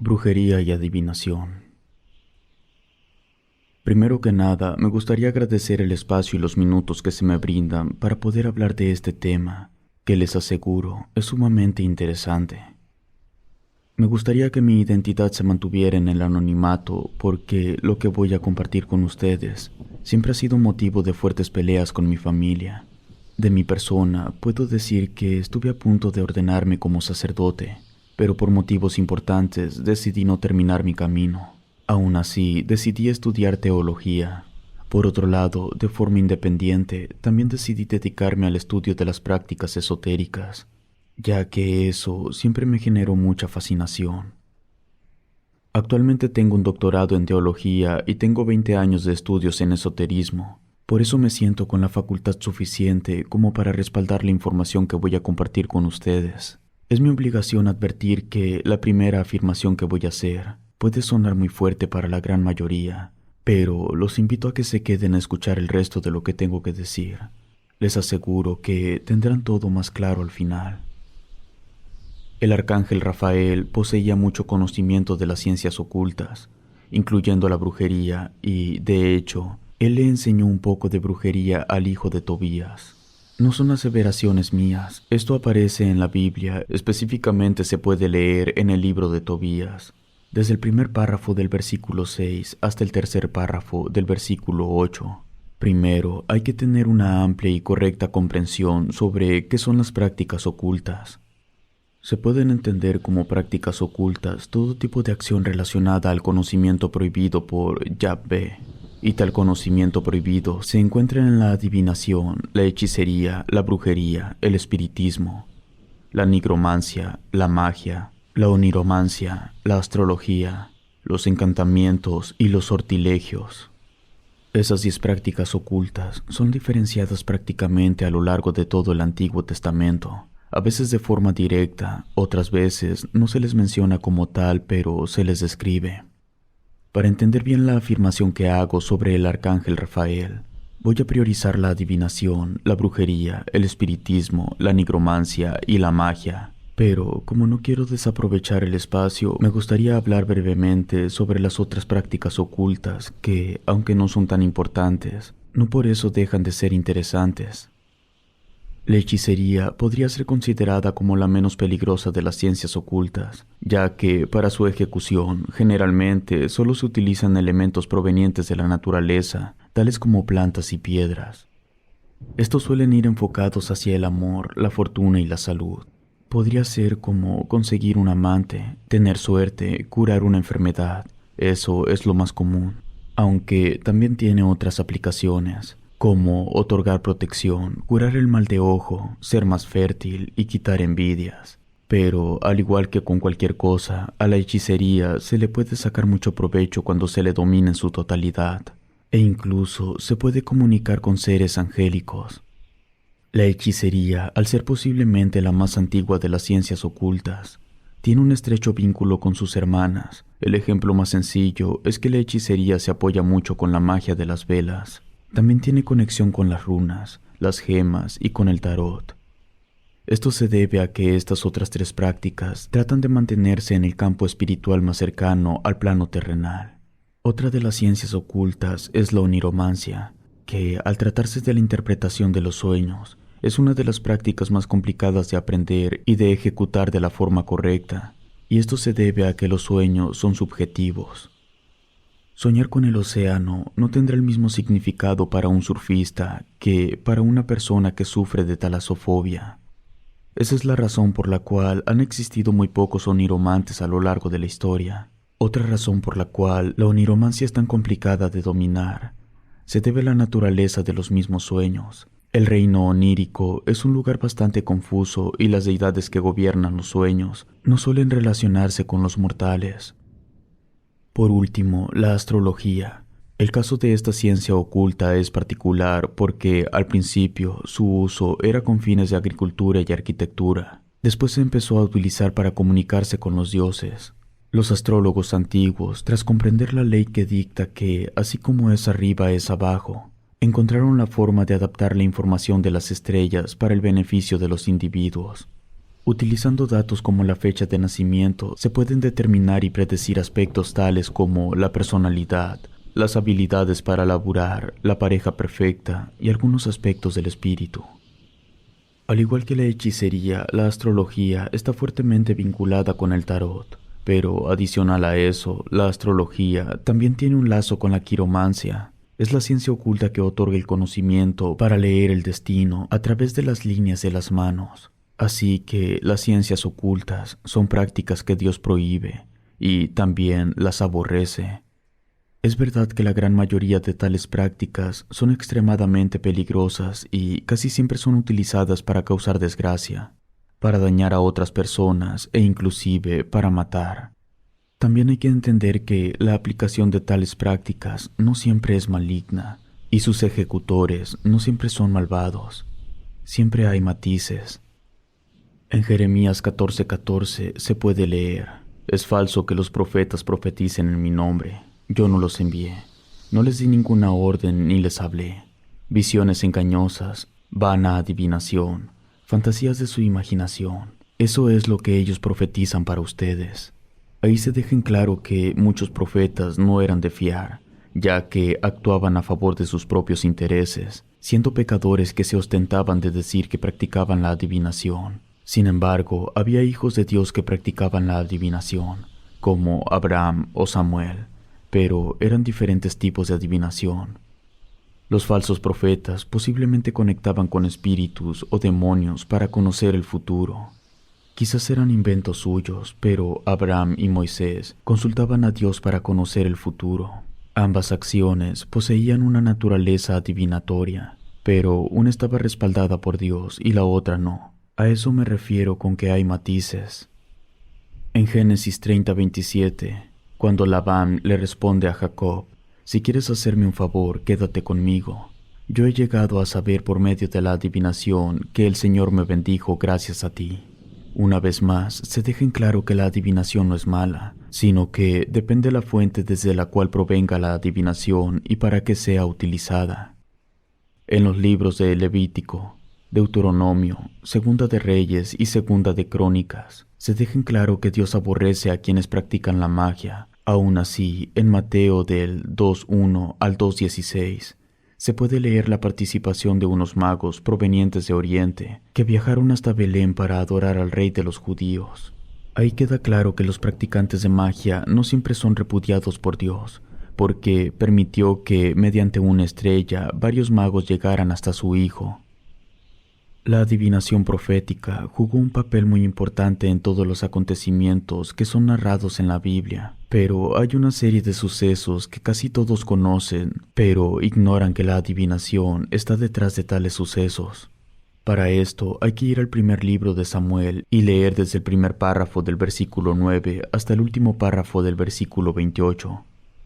Brujería y adivinación. Primero que nada, me gustaría agradecer el espacio y los minutos que se me brindan para poder hablar de este tema, que les aseguro es sumamente interesante. Me gustaría que mi identidad se mantuviera en el anonimato porque lo que voy a compartir con ustedes siempre ha sido motivo de fuertes peleas con mi familia. De mi persona, puedo decir que estuve a punto de ordenarme como sacerdote, pero por motivos importantes decidí no terminar mi camino. Aún así, decidí estudiar teología. Por otro lado, de forma independiente, también decidí dedicarme al estudio de las prácticas esotéricas, ya que eso siempre me generó mucha fascinación. Actualmente tengo un doctorado en teología y tengo 20 años de estudios en esoterismo. Por eso me siento con la facultad suficiente como para respaldar la información que voy a compartir con ustedes. Es mi obligación advertir que la primera afirmación que voy a hacer puede sonar muy fuerte para la gran mayoría, pero los invito a que se queden a escuchar el resto de lo que tengo que decir. Les aseguro que tendrán todo más claro al final. El arcángel Rafael poseía mucho conocimiento de las ciencias ocultas, incluyendo la brujería, y, de hecho, él le enseñó un poco de brujería al hijo de Tobías. No son aseveraciones mías, esto aparece en la Biblia, específicamente se puede leer en el libro de Tobías, desde el primer párrafo del versículo 6 hasta el tercer párrafo del versículo 8. Primero, hay que tener una amplia y correcta comprensión sobre qué son las prácticas ocultas. Se pueden entender como prácticas ocultas todo tipo de acción relacionada al conocimiento prohibido por Yahvé. Y tal conocimiento prohibido se encuentra en la adivinación, la hechicería, la brujería, el espiritismo, la nigromancia, la magia, la oniromancia, la astrología, los encantamientos y los sortilegios. Esas 10 prácticas ocultas son diferenciadas prácticamente a lo largo de todo el Antiguo Testamento, a veces de forma directa, otras veces no se les menciona como tal, pero se les describe. Para entender bien la afirmación que hago sobre el arcángel Rafael, voy a priorizar la adivinación, la brujería, el espiritismo, la nigromancia y la magia. Pero, como no quiero desaprovechar el espacio, me gustaría hablar brevemente sobre las otras prácticas ocultas que, aunque no son tan importantes, no por eso dejan de ser interesantes. La hechicería podría ser considerada como la menos peligrosa de las ciencias ocultas, ya que para su ejecución generalmente solo se utilizan elementos provenientes de la naturaleza, tales como plantas y piedras. Estos suelen ir enfocados hacia el amor, la fortuna y la salud. Podría ser como conseguir un amante, tener suerte, curar una enfermedad. Eso es lo más común, aunque también tiene otras aplicaciones, como otorgar protección, curar el mal de ojo, ser más fértil y quitar envidias. Pero, al igual que con cualquier cosa, a la hechicería se le puede sacar mucho provecho cuando se le domina en su totalidad, e incluso se puede comunicar con seres angélicos. La hechicería, al ser posiblemente la más antigua de las ciencias ocultas, tiene un estrecho vínculo con sus hermanas. El ejemplo más sencillo es que la hechicería se apoya mucho con la magia de las velas. También tiene conexión con las runas, las gemas y con el tarot. Esto se debe a que estas otras 3 prácticas tratan de mantenerse en el campo espiritual más cercano al plano terrenal. Otra de las ciencias ocultas es la oniromancia, que, al tratarse de la interpretación de los sueños, es una de las prácticas más complicadas de aprender y de ejecutar de la forma correcta, y esto se debe a que los sueños son subjetivos. Soñar con el océano no tendrá el mismo significado para un surfista que para una persona que sufre de talasofobia. Esa es la razón por la cual han existido muy pocos oniromantes a lo largo de la historia. Otra razón por la cual la oniromancia es tan complicada de dominar se debe a la naturaleza de los mismos sueños. El reino onírico es un lugar bastante confuso y las deidades que gobiernan los sueños no suelen relacionarse con los mortales. Por último, la astrología. El caso de esta ciencia oculta es particular porque, al principio, su uso era con fines de agricultura y arquitectura. Después se empezó a utilizar para comunicarse con los dioses. Los astrólogos antiguos, tras comprender la ley que dicta que, así como es arriba es abajo, encontraron la forma de adaptar la información de las estrellas para el beneficio de los individuos. Utilizando datos como la fecha de nacimiento, se pueden determinar y predecir aspectos tales como la personalidad, las habilidades para laburar, la pareja perfecta y algunos aspectos del espíritu. Al igual que la hechicería, la astrología está fuertemente vinculada con el tarot, pero adicional a eso, la astrología también tiene un lazo con la quiromancia. Es la ciencia oculta que otorga el conocimiento para leer el destino a través de las líneas de las manos. Así que las ciencias ocultas son prácticas que Dios prohíbe y también las aborrece. Es verdad que la gran mayoría de tales prácticas son extremadamente peligrosas y casi siempre son utilizadas para causar desgracia, para dañar a otras personas e inclusive para matar. También hay que entender que la aplicación de tales prácticas no siempre es maligna y sus ejecutores no siempre son malvados. Siempre hay matices. En Jeremías 14:14 se puede leer: «Es falso que los profetas profeticen en mi nombre. Yo no los envié. No les di ninguna orden ni les hablé. Visiones engañosas, vana adivinación, fantasías de su imaginación. Eso es lo que ellos profetizan para ustedes». Ahí se deja en claro que muchos profetas no eran de fiar, ya que actuaban a favor de sus propios intereses, siendo pecadores que se ostentaban de decir que practicaban la adivinación. Sin embargo, había hijos de Dios que practicaban la adivinación, como Abraham o Samuel, pero eran diferentes tipos de adivinación. Los falsos profetas posiblemente conectaban con espíritus o demonios para conocer el futuro. Quizás eran inventos suyos, pero Abraham y Moisés consultaban a Dios para conocer el futuro. Ambas acciones poseían una naturaleza adivinatoria, pero una estaba respaldada por Dios y la otra no. A eso me refiero con que hay matices. En Génesis 30:27, cuando Labán le responde a Jacob: «Si quieres hacerme un favor, quédate conmigo. Yo he llegado a saber por medio de la adivinación que el Señor me bendijo gracias a ti». Una vez más, se deja en claro que la adivinación no es mala, sino que depende de la fuente desde la cual provenga la adivinación y para qué sea utilizada. En los libros de Levítico, Deuteronomio, Segunda de Reyes y Segunda de Crónicas, se deja en claro que Dios aborrece a quienes practican la magia. Aún así, en Mateo del 2:1 al 2:16, se puede leer la participación de unos magos provenientes de Oriente que viajaron hasta Belén para adorar al rey de los judíos. Ahí queda claro que los practicantes de magia no siempre son repudiados por Dios, porque permitió que, mediante una estrella, varios magos llegaran hasta su hijo. La adivinación profética jugó un papel muy importante en todos los acontecimientos que son narrados en la Biblia, pero hay una serie de sucesos que casi todos conocen, pero ignoran que la adivinación está detrás de tales sucesos. Para esto hay que ir al primer libro de Samuel y leer desde el primer párrafo del versículo 9 hasta el último párrafo del versículo 28.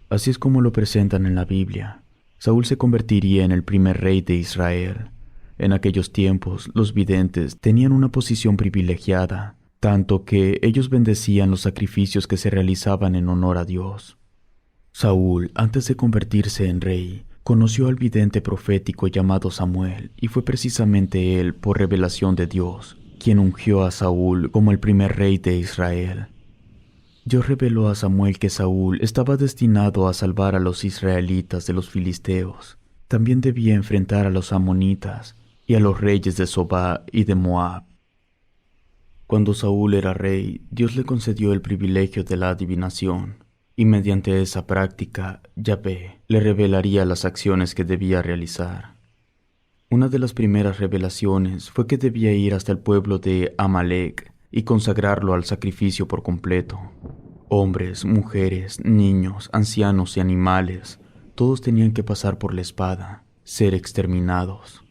Así es como lo presentan en la Biblia. Saúl se convertiría en el primer rey de Israel. En aquellos tiempos, los videntes tenían una posición privilegiada, tanto que ellos bendecían los sacrificios que se realizaban en honor a Dios. Saúl, antes de convertirse en rey, conoció al vidente profético llamado Samuel, y fue precisamente él, por revelación de Dios, quien ungió a Saúl como el primer rey de Israel. Dios reveló a Samuel que Saúl estaba destinado a salvar a los israelitas de los filisteos. También debía enfrentar a los amonitas y a los reyes de Sobá y de Moab. Cuando Saúl era rey, Dios le concedió el privilegio de la adivinación, y mediante esa práctica, Yahvé le revelaría las acciones que debía realizar. Una de las primeras revelaciones fue que debía ir hasta el pueblo de Amalek y consagrarlo al sacrificio por completo. Hombres, mujeres, niños, ancianos y animales, todos tenían que pasar por la espada, ser exterminados.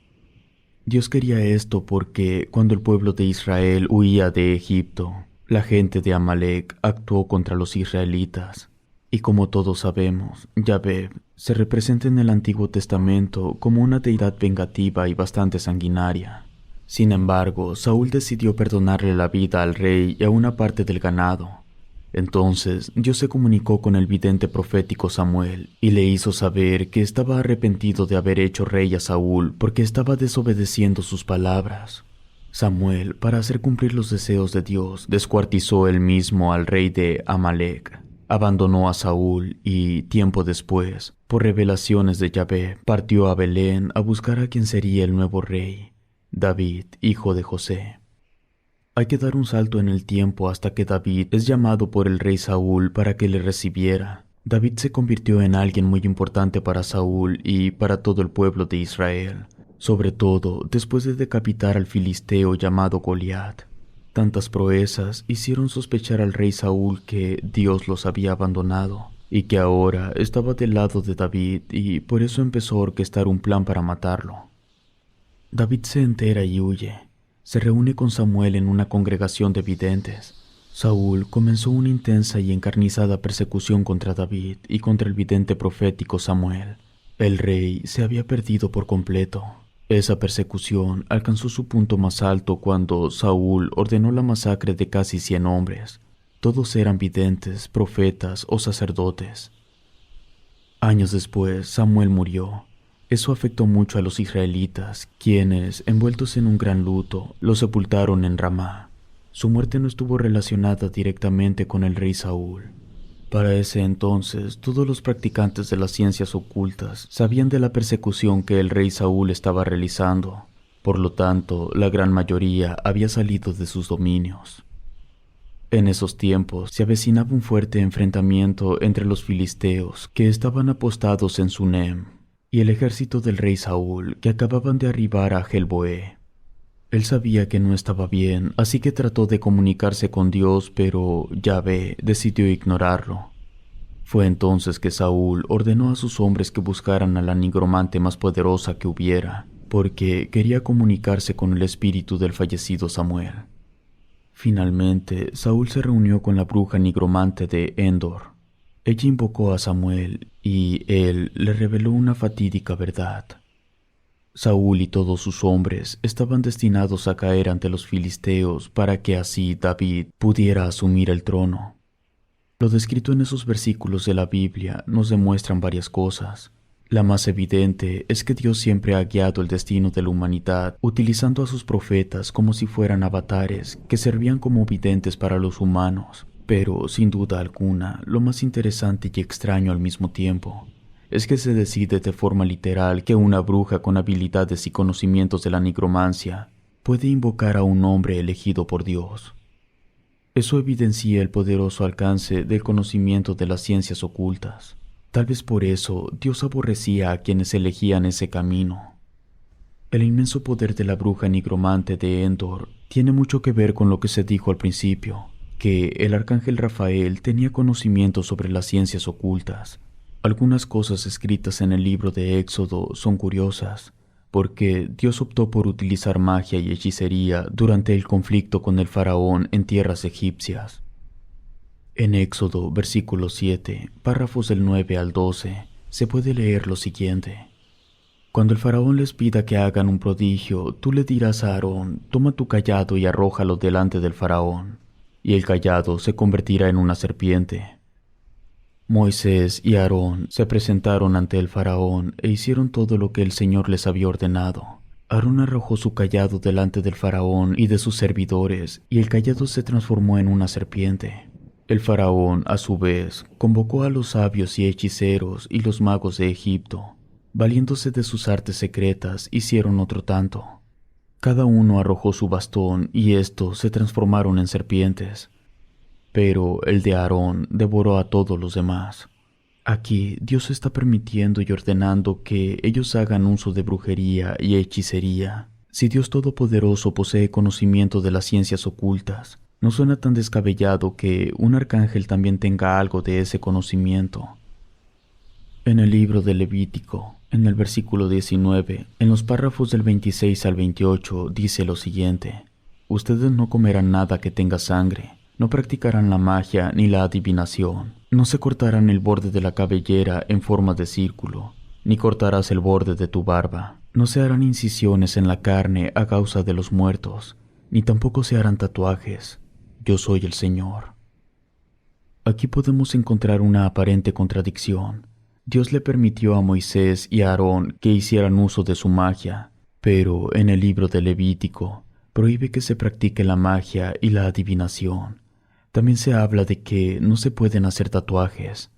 Dios quería esto porque cuando el pueblo de Israel huía de Egipto, la gente de Amalek actuó contra los israelitas. Y como todos sabemos, Yahvé se representa en el Antiguo Testamento como una deidad vengativa y bastante sanguinaria. Sin embargo, Saúl decidió perdonarle la vida al rey y a una parte del ganado. Entonces Dios se comunicó con el vidente profético Samuel y le hizo saber que estaba arrepentido de haber hecho rey a Saúl porque estaba desobedeciendo sus palabras. Samuel, para hacer cumplir los deseos de Dios, descuartizó él mismo al rey de Amalec, abandonó a Saúl y, tiempo después, por revelaciones de Yahvé, partió a Belén a buscar a quien sería el nuevo rey, David, hijo de José. Hay que dar un salto en el tiempo hasta que David es llamado por el rey Saúl para que le recibiera. David se convirtió en alguien muy importante para Saúl y para todo el pueblo de Israel, sobre todo después de decapitar al filisteo llamado Goliat. Tantas proezas hicieron sospechar al rey Saúl que Dios los había abandonado y que ahora estaba del lado de David, y por eso empezó a orquestar un plan para matarlo. David se entera y huye. Se reúne con Samuel en una congregación de videntes. Saúl comenzó una intensa y encarnizada persecución contra David y contra el vidente profético Samuel. El rey se había perdido por completo. Esa persecución alcanzó su punto más alto cuando Saúl ordenó la masacre de casi 100 hombres. Todos eran videntes, profetas o sacerdotes. Años después, Samuel murió. Eso afectó mucho a los israelitas, quienes, envueltos en un gran luto, lo sepultaron en Ramá. Su muerte no estuvo relacionada directamente con el rey Saúl. Para ese entonces, todos los practicantes de las ciencias ocultas sabían de la persecución que el rey Saúl estaba realizando. Por lo tanto, la gran mayoría había salido de sus dominios. En esos tiempos se avecinaba un fuerte enfrentamiento entre los filisteos, que estaban apostados en Sunem, y el ejército del rey Saúl, que acababan de arribar a Gelboé. Él sabía que no estaba bien, así que trató de comunicarse con Dios, pero Yahvé decidió ignorarlo. Fue entonces que Saúl ordenó a sus hombres que buscaran a la nigromante más poderosa que hubiera, porque quería comunicarse con el espíritu del fallecido Samuel. Finalmente, Saúl se reunió con la bruja nigromante de Endor. Ella invocó a Samuel y él le reveló una fatídica verdad. Saúl y todos sus hombres estaban destinados a caer ante los filisteos para que así David pudiera asumir el trono. Lo descrito en esos versículos de la Biblia nos demuestran varias cosas. La más evidente es que Dios siempre ha guiado el destino de la humanidad utilizando a sus profetas como si fueran avatares que servían como videntes para los humanos. Pero, sin duda alguna, lo más interesante y extraño al mismo tiempo es que se decide de forma literal que una bruja con habilidades y conocimientos de la nigromancia puede invocar a un hombre elegido por Dios. Eso evidencia el poderoso alcance del conocimiento de las ciencias ocultas. Tal vez por eso Dios aborrecía a quienes elegían ese camino. El inmenso poder de la bruja nigromante de Endor tiene mucho que ver con lo que se dijo al principio, que el arcángel Rafael tenía conocimiento sobre las ciencias ocultas. Algunas cosas escritas en el libro de Éxodo son curiosas, porque Dios optó por utilizar magia y hechicería durante el conflicto con el faraón en tierras egipcias. En Éxodo, versículo 7, párrafos del 9 al 12, se puede leer lo siguiente. Cuando el faraón les pida que hagan un prodigio, tú le dirás a Aarón, toma tu cayado y arrójalo delante del faraón, y el cayado se convertirá en una serpiente. Moisés y Aarón se presentaron ante el faraón e hicieron todo lo que el Señor les había ordenado. Aarón arrojó su cayado delante del faraón y de sus servidores, y el cayado se transformó en una serpiente. El faraón, a su vez, convocó a los sabios y hechiceros y los magos de Egipto. Valiéndose de sus artes secretas, hicieron otro tanto. Cada uno arrojó su bastón y estos se transformaron en serpientes. Pero el de Aarón devoró a todos los demás. Aquí Dios está permitiendo y ordenando que ellos hagan uso de brujería y hechicería. Si Dios Todopoderoso posee conocimiento de las ciencias ocultas, no suena tan descabellado que un arcángel también tenga algo de ese conocimiento. En el libro de Levítico, en el versículo 19, en los párrafos del 26 al 28, dice lo siguiente: Ustedes no comerán nada que tenga sangre. No practicarán la magia ni la adivinación. No se cortarán el borde de la cabellera en forma de círculo, ni cortarás el borde de tu barba. No se harán incisiones en la carne a causa de los muertos, ni tampoco se harán tatuajes. Yo soy el Señor. Aquí podemos encontrar una aparente contradicción. Dios le permitió a Moisés y a Aarón que hicieran uso de su magia, pero en el libro de Levítico Prohíbe que se practique la magia y la adivinación. También se habla de que no se pueden hacer tatuajes.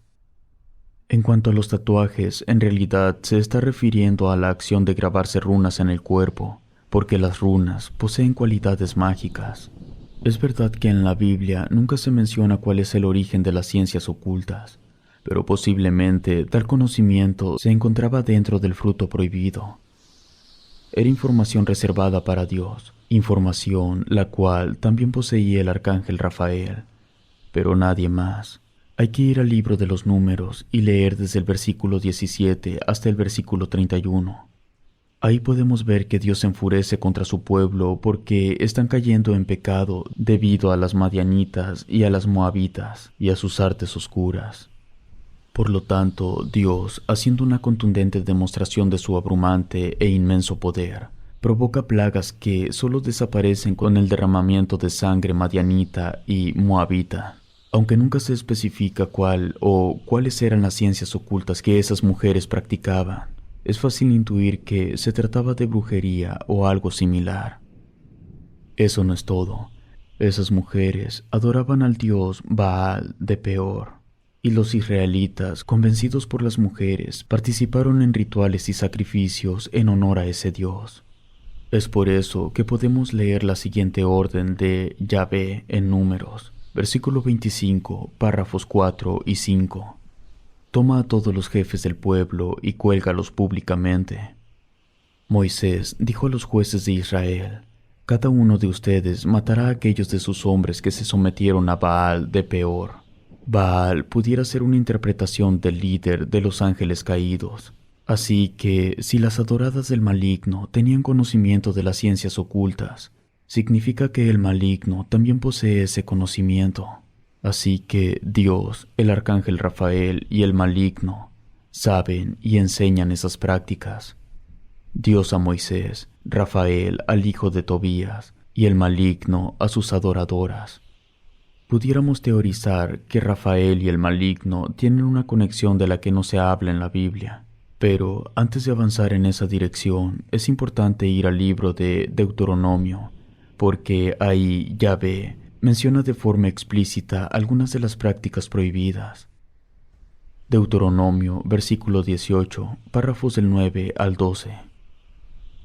En cuanto a los tatuajes, en realidad se está refiriendo a la acción de grabarse runas en el cuerpo, porque las runas poseen cualidades mágicas. Es verdad que en la Biblia nunca se menciona cuál es el origen de las ciencias ocultas, pero posiblemente tal conocimiento se encontraba dentro del fruto prohibido. Era información reservada para Dios, información la cual también poseía el arcángel Rafael, pero nadie más. Hay que ir al libro de los números y leer desde el versículo 17 hasta el versículo 31. Ahí podemos ver que Dios se enfurece contra su pueblo porque están cayendo en pecado debido a las madianitas y a las moabitas y a sus artes oscuras. Por lo tanto, Dios, haciendo una contundente demostración de su abrumante e inmenso poder, provoca plagas que solo desaparecen con el derramamiento de sangre madianita y moabita. Aunque nunca se especifica cuál o cuáles eran las ciencias ocultas que esas mujeres practicaban, es fácil intuir que se trataba de brujería o algo similar. Eso no es todo. Esas mujeres adoraban al dios Baal de Peor, y los israelitas, convencidos por las mujeres, participaron en rituales y sacrificios en honor a ese dios. Es por eso que podemos leer la siguiente orden de Yahvé en Números, versículo 25, párrafos 4 y 5. Toma a todos los jefes del pueblo y cuélgalos públicamente. Moisés dijo a los jueces de Israel: cada uno de ustedes matará a aquellos de sus hombres que se sometieron a Baal de Peor. Baal pudiera ser una interpretación del líder de los ángeles caídos. Así que, si las adoradas del maligno tenían conocimiento de las ciencias ocultas, significa que el maligno también posee ese conocimiento. Así que Dios, el arcángel Rafael y el maligno saben y enseñan esas prácticas. Dios a Moisés, Rafael al hijo de Tobías y el maligno a sus adoradoras. Pudiéramos teorizar que Rafael y el maligno tienen una conexión de la que no se habla en la Biblia. Pero antes de avanzar en esa dirección, es importante ir al libro de Deuteronomio, porque ahí Yahvé menciona de forma explícita algunas de las prácticas prohibidas. Deuteronomio, versículo 18, párrafos del 9 al 12.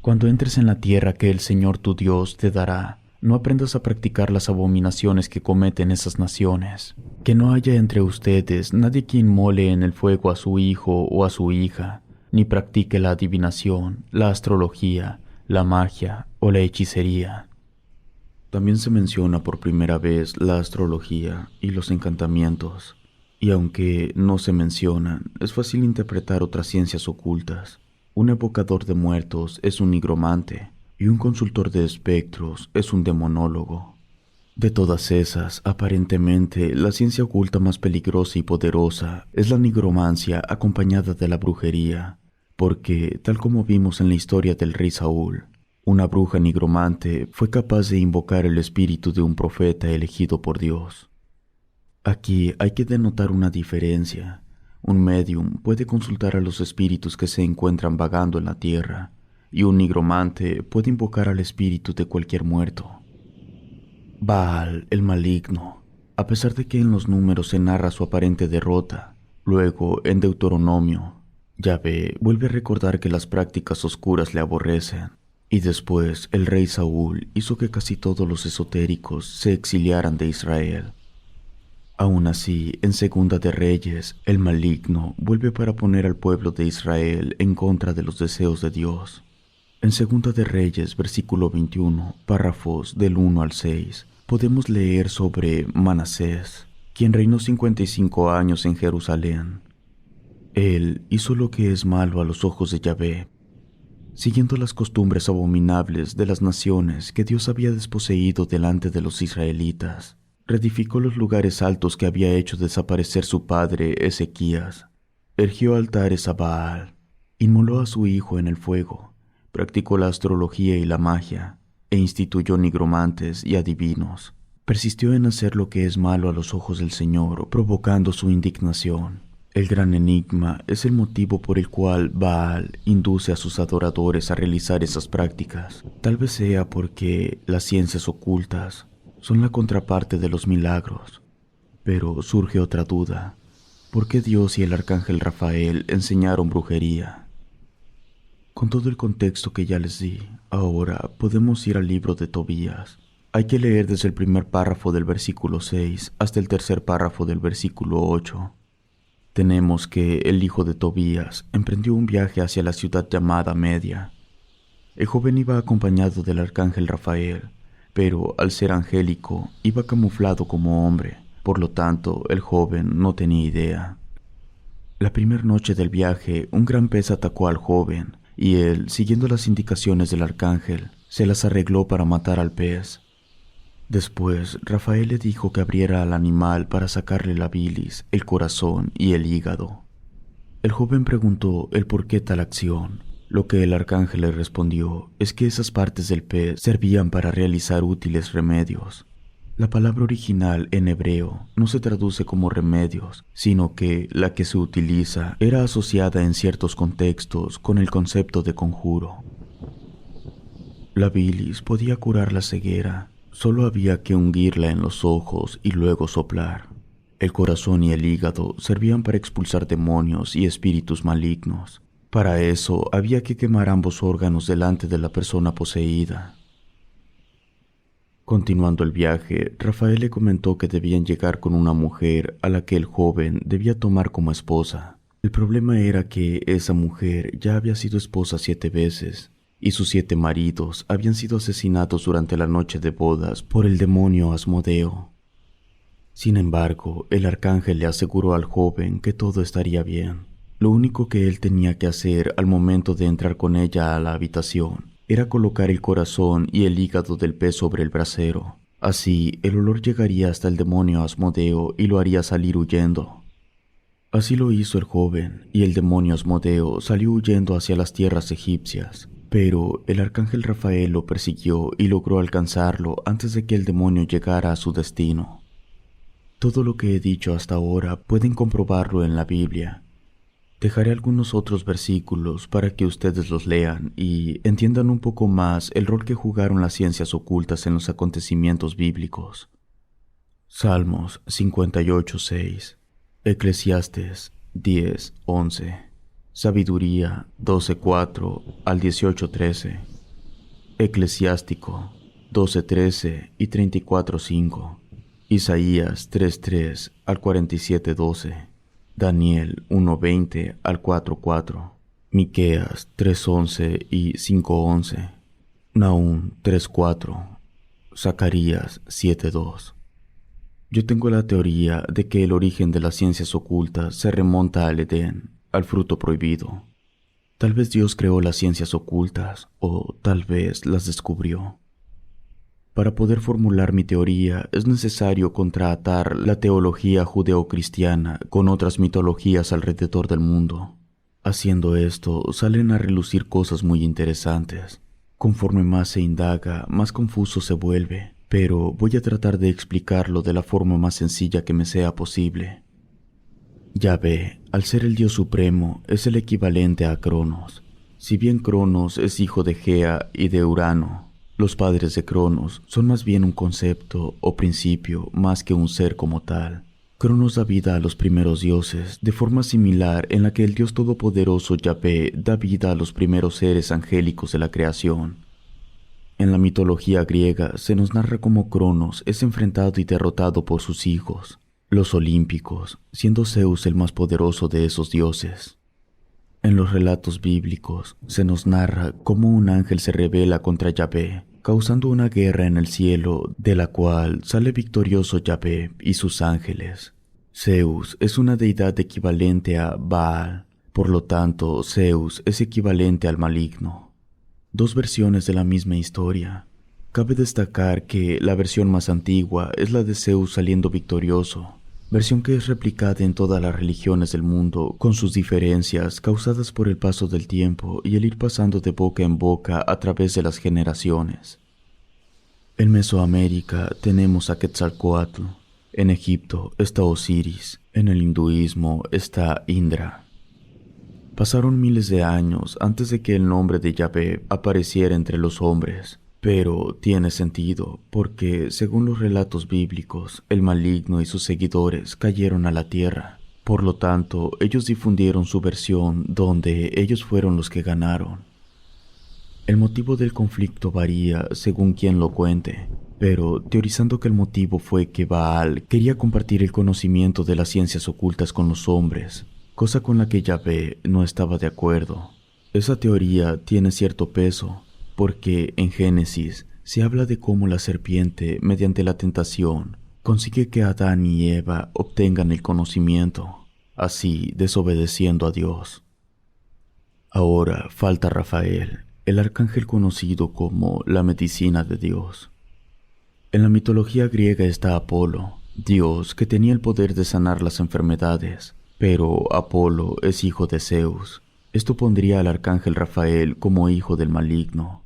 Cuando entres en la tierra que el Señor tu Dios te dará, no aprendas a practicar las abominaciones que cometen esas naciones. Que no haya entre ustedes nadie que inmole en el fuego a su hijo o a su hija, ni practique la adivinación, la astrología, la magia o la hechicería. También se menciona por primera vez la astrología y los encantamientos, y aunque no se mencionan, es fácil interpretar otras ciencias ocultas. Un evocador de muertos es un nigromante, y un consultor de espectros es un demonólogo. De todas esas, aparentemente, la ciencia oculta más peligrosa y poderosa es la nigromancia acompañada de la brujería, porque, tal como vimos en la historia del rey Saúl, una bruja nigromante fue capaz de invocar el espíritu de un profeta elegido por Dios. Aquí hay que denotar una diferencia. Un médium puede consultar a los espíritus que se encuentran vagando en la tierra, y un nigromante puede invocar al espíritu de cualquier muerto. Baal, el maligno, a pesar de que en los números se narra su aparente derrota, luego en Deuteronomio, Yahvé vuelve a recordar que las prácticas oscuras le aborrecen, y después el rey Saúl hizo que casi todos los esotéricos se exiliaran de Israel. Aún así, en Segunda de Reyes, el maligno vuelve para poner al pueblo de Israel en contra de los deseos de Dios. En Segunda de Reyes, versículo 21, párrafos del 1 al 6, podemos leer sobre Manasés, quien reinó 55 años en Jerusalén. Él hizo lo que es malo a los ojos de Yahvé, siguiendo las costumbres abominables de las naciones que Dios había desposeído delante de los israelitas. Reedificó los lugares altos que había hecho desaparecer su padre Ezequías, erigió altares a Baal, inmoló a su hijo en el fuego, practicó la astrología y la magia, e instituyó nigromantes y adivinos. Persistió en hacer lo que es malo a los ojos del Señor, provocando su indignación. El gran enigma es el motivo por el cual Baal induce a sus adoradores a realizar esas prácticas. Tal vez sea porque las ciencias ocultas son la contraparte de los milagros. Pero surge otra duda. ¿Por qué Dios y el arcángel Rafael enseñaron brujería? Con todo el contexto que ya les di, ahora podemos ir al libro de Tobías. Hay que leer desde el primer párrafo del versículo 6 hasta el tercer párrafo del versículo 8. Tenemos que el hijo de Tobías emprendió un viaje hacia la ciudad llamada Media. El joven iba acompañado del arcángel Rafael, pero al ser angélico iba camuflado como hombre, por lo tanto el joven no tenía idea. La primera noche del viaje, un gran pez atacó al joven, y él, siguiendo las indicaciones del arcángel, se las arregló para matar al pez. Después, Rafael le dijo que abriera al animal para sacarle la bilis, el corazón y el hígado. El joven preguntó el por qué tal acción. Lo que el arcángel le respondió es que esas partes del pez servían para realizar útiles remedios. La palabra original en hebreo no se traduce como remedios, sino que la que se utiliza era asociada en ciertos contextos con el concepto de conjuro. La bilis podía curar la ceguera. Solo había que hundirla en los ojos y luego soplar. El corazón y el hígado servían para expulsar demonios y espíritus malignos. Para eso había que quemar ambos órganos delante de la persona poseída. Continuando el viaje, Rafael le comentó que debían llegar con una mujer a la que el joven debía tomar como esposa. El problema era que esa mujer ya había sido esposa 7 veces. Y sus 7 maridos habían sido asesinados durante la noche de bodas por el demonio Asmodeo. Sin embargo, el arcángel le aseguró al joven que todo estaría bien. Lo único que él tenía que hacer al momento de entrar con ella a la habitación era colocar el corazón y el hígado del pez sobre el brasero. Así, el olor llegaría hasta el demonio Asmodeo y lo haría salir huyendo. Así lo hizo el joven, y el demonio Asmodeo salió huyendo hacia las tierras egipcias. Pero el arcángel Rafael lo persiguió y logró alcanzarlo antes de que el demonio llegara a su destino. Todo lo que he dicho hasta ahora pueden comprobarlo en la Biblia. Dejaré algunos otros versículos para que ustedes los lean y entiendan un poco más el rol que jugaron las ciencias ocultas en los acontecimientos bíblicos. Salmos 58:6, Eclesiastes 10:11. Sabiduría 12:4 al 18:13, Eclesiástico 12:13 y 34:5, Isaías 3:3 al 47:12, Daniel 1:20 al 4:4, Miqueas 3:11 y 5:11, Nahum 3:4, Zacarías 7:2. Yo tengo la teoría de que el origen de las ciencias ocultas se remonta al Edén, al fruto prohibido. Tal vez Dios creó las ciencias ocultas, o tal vez las descubrió. Para poder formular mi teoría es necesario contraatar la teología judeocristiana con otras mitologías alrededor del mundo. Haciendo esto, salen a relucir cosas muy interesantes. Conforme más se indaga, más confuso se vuelve, pero voy a tratar de explicarlo de la forma más sencilla que me sea posible. Yahvé, al ser el Dios supremo, es el equivalente a Cronos. Si bien Cronos es hijo de Gea y de Urano, los padres de Cronos son más bien un concepto o principio más que un ser como tal. Cronos da vida a los primeros dioses, de forma similar en la que el Dios todopoderoso Yahvé da vida a los primeros seres angélicos de la creación. En la mitología griega se nos narra cómo Cronos es enfrentado y derrotado por sus hijos, los olímpicos, siendo Zeus el más poderoso de esos dioses. En los relatos bíblicos se nos narra cómo un ángel se rebela contra Yahvé, causando una guerra en el cielo de la cual sale victorioso Yahvé y sus ángeles. Zeus es una deidad equivalente a Baal, por lo tanto Zeus es equivalente al maligno. Dos versiones de la misma historia. Cabe destacar que la versión más antigua es la de Zeus saliendo victorioso, versión que es replicada en todas las religiones del mundo, con sus diferencias causadas por el paso del tiempo y el ir pasando de boca en boca a través de las generaciones. En Mesoamérica tenemos a Quetzalcóatl, En Egipto está Osiris, en el hinduismo está Indra. Pasaron miles de años antes de que el nombre de Yahvé apareciera entre los hombres, pero tiene sentido porque, según los relatos bíblicos, el maligno y sus seguidores cayeron a la tierra. Por lo tanto, ellos difundieron su versión donde ellos fueron los que ganaron. El motivo del conflicto varía según quien lo cuente, pero teorizando que el motivo fue que Baal quería compartir el conocimiento de las ciencias ocultas con los hombres, cosa con la que Yahvé no estaba de acuerdo. Esa teoría tiene cierto peso, porque en Génesis se habla de cómo la serpiente, mediante la tentación, consigue que Adán y Eva obtengan el conocimiento, así desobedeciendo a Dios. Ahora falta Rafael, el arcángel conocido como la medicina de Dios. En la mitología griega está Apolo, dios que tenía el poder de sanar las enfermedades, pero Apolo es hijo de Zeus. Esto pondría al arcángel Rafael como hijo del maligno.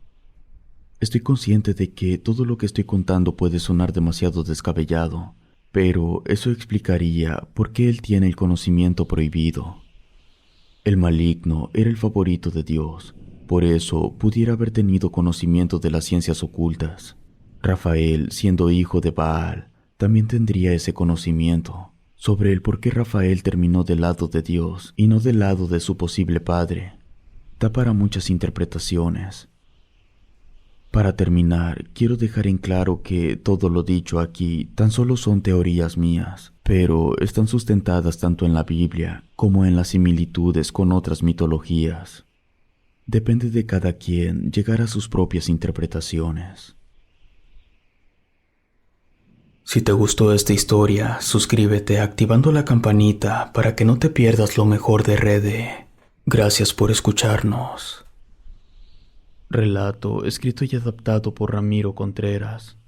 Estoy consciente de que todo lo que estoy contando puede sonar demasiado descabellado, pero eso explicaría por qué él tiene el conocimiento prohibido. El maligno era el favorito de Dios, por eso pudiera haber tenido conocimiento de las ciencias ocultas. Rafael, siendo hijo de Baal, también tendría ese conocimiento sobre el por qué Rafael terminó del lado de Dios y no del lado de su posible padre. Da para muchas interpretaciones. Para terminar, quiero dejar en claro que todo lo dicho aquí tan solo son teorías mías, pero están sustentadas tanto en la Biblia como en las similitudes con otras mitologías. Depende de cada quien llegar a sus propias interpretaciones. Si te gustó esta historia, suscríbete activando la campanita para que no te pierdas lo mejor de Rede. Gracias por escucharnos. Relato escrito y adaptado por Ramiro Contreras.